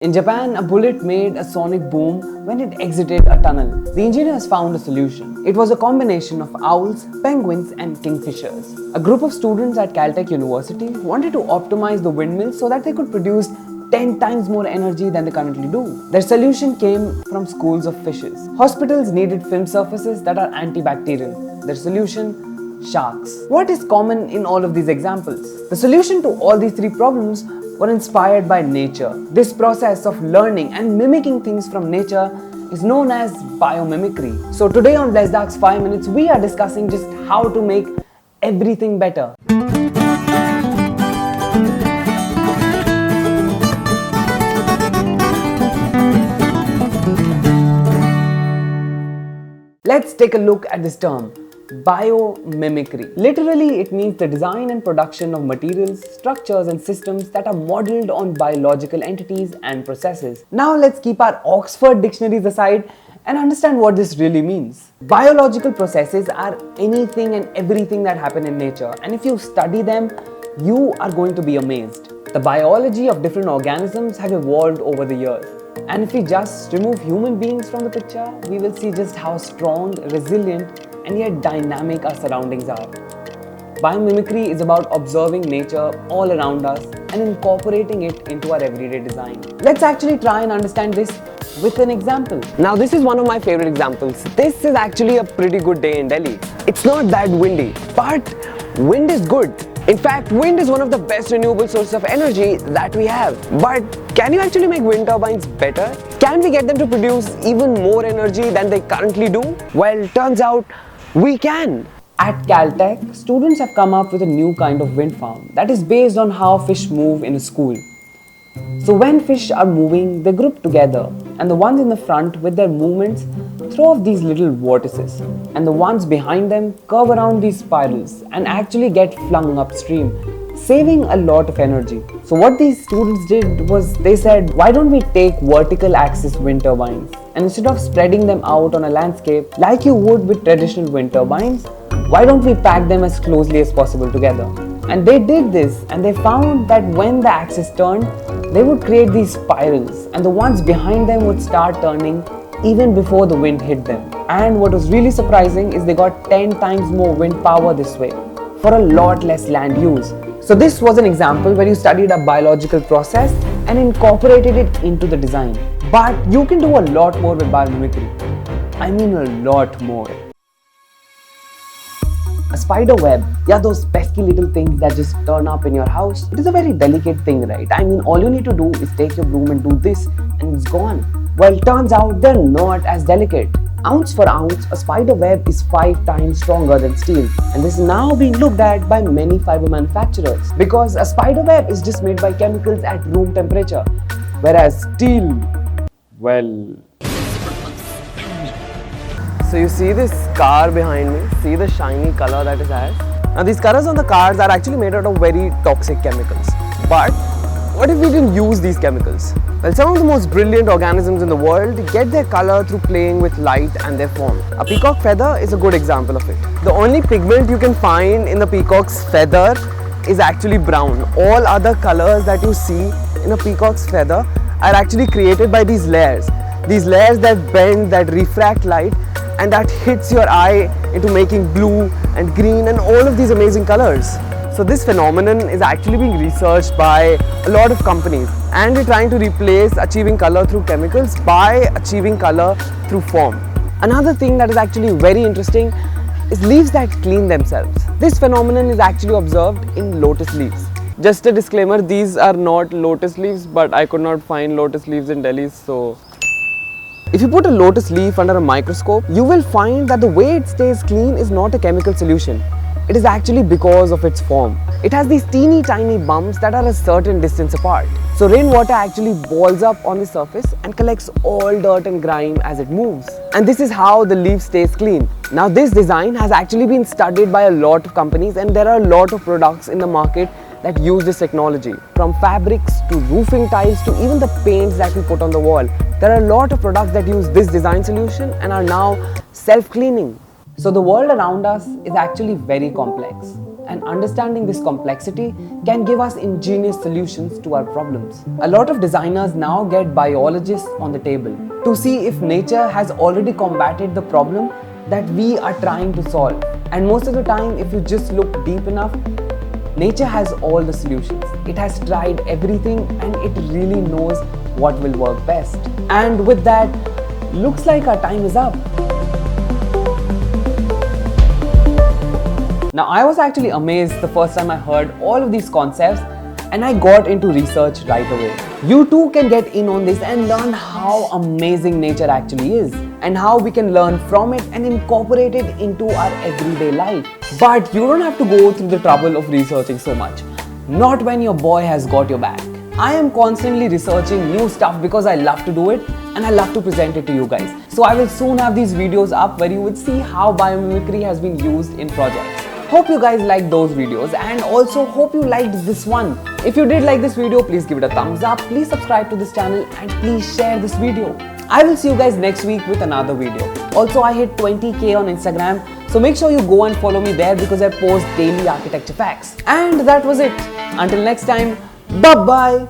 In Japan, a bullet made a sonic boom when it exited a tunnel. The engineers found a solution. It was a combination of owls, penguins, and kingfishers. A group of students at Caltech University wanted to optimize the windmills so that they could produce 10 times more energy than they currently do. Their solution came from schools of fishes. Hospitals needed film surfaces that are antibacterial. Their solution: sharks. What is common in all of these examples? The solution to all these three problems were inspired by nature. This process of learning and mimicking things from nature is known as biomimicry. So today on Blessed Dark's 5 Minutes, we are discussing just how to make everything better. Let's take a look at this term, biomimicry. Literally, it means the design and production of materials, structures and systems that are modeled on biological entities and processes. Now let's keep our Oxford dictionaries aside and understand what this really means. Biological processes are anything and everything that happen in nature, and if you study them, you are going to be amazed. The biology of different organisms have evolved over the years. And if we just remove human beings from the picture, we will see just how strong, resilient, and yet dynamic our surroundings are. Biomimicry is about observing nature all around us and incorporating it into our everyday design. Let's actually try and understand this with an example. Now, this is one of my favorite examples. This is actually a pretty good day in Delhi. It's not that windy, but wind is good. In fact, wind is one of the best renewable sources of energy that we have. But can you actually make wind turbines better? Can we get them to produce even more energy than they currently do? Well, turns out we can. At Caltech, students have come up with a new kind of wind farm that is based on how fish move in a school. So when fish are moving, they group together, and the ones in the front with their movements throw off these little vortices, and the ones behind them curve around these spirals and actually get flung upstream, saving a lot of energy. So what these students did was they said, why don't we take vertical axis wind turbines, and instead of spreading them out on a landscape like you would with traditional wind turbines, why don't we pack them as closely as possible together? And they did this, and they found that when the axis turned, they would create these spirals, and the ones behind them would start turning even before the wind hit them. And what was really surprising is they got 10 times more wind power this way, for a lot less land use. So this was an example where you studied a biological process and incorporated it into the design. But you can do a lot more with biomimicry. I mean a lot more. A spider web, yeah, those pesky little things that just turn up in your house, it is a very delicate thing, right? I mean, all you need to do is take your broom and do this and it's gone. Well, it turns out they're not as delicate. Ounce for ounce, a spider web is 5 times stronger than steel, and this is now being looked at by many fiber manufacturers because a spider web is just made by chemicals at room temperature, whereas steel, well... So you see this car behind me, see the shiny color that it has. Now these colors on the cars are actually made out of very toxic chemicals. But what if we didn't use these chemicals? Well, some of the most brilliant organisms in the world get their color through playing with light and their form. A peacock feather is a good example of it. The only pigment you can find in the peacock's feather is actually brown. All other colors that you see in a peacock's feather are actually created by these layers. These layers that bend, that refract light, and that hits your eye into making blue and green and all of these amazing colors. So this phenomenon is actually being researched by a lot of companies, and we're trying to replace achieving color through chemicals by achieving color through form. Another thing that is actually very interesting is leaves that clean themselves. This phenomenon is actually observed in lotus leaves. Just a disclaimer, these are not lotus leaves, but I could not find lotus leaves in Delhi, so... If you put a lotus leaf under a microscope, you will find that the way it stays clean is not a chemical solution. It is actually because of its form. It has these teeny tiny bumps that are a certain distance apart. So rainwater actually balls up on the surface and collects all dirt and grime as it moves. And this is how the leaf stays clean. Now this design has actually been studied by a lot of companies, and there are a lot of products in the market that use this technology. From fabrics to roofing tiles to even the paints that we put on the wall. There are a lot of products that use this design solution and are now self-cleaning. So the world around us is actually very complex, and understanding this complexity can give us ingenious solutions to our problems. A lot of designers now get biologists on the table to see if nature has already combated the problem that we are trying to solve. And most of the time, if you just look deep enough, nature has all the solutions. It has tried everything and it really knows what will work best. And with that, looks like our time is up. Now, I was actually amazed the first time I heard all of these concepts, and I got into research right away. You too can get in on this and learn how amazing nature actually is and how we can learn from it and incorporate it into our everyday life. But you don't have to go through the trouble of researching so much. Not when your boy has got your back. I am constantly researching new stuff because I love to do it and I love to present it to you guys. So I will soon have these videos up where you would see how biomimicry has been used in projects. Hope you guys liked those videos and also hope you liked this one. If you did like this video, please give it a thumbs up, please subscribe to this channel and please share this video. I will see you guys next week with another video. Also, I hit 20k on Instagram, so make sure you go and follow me there because I post daily architecture facts. And that was it. Until next time, bye bye.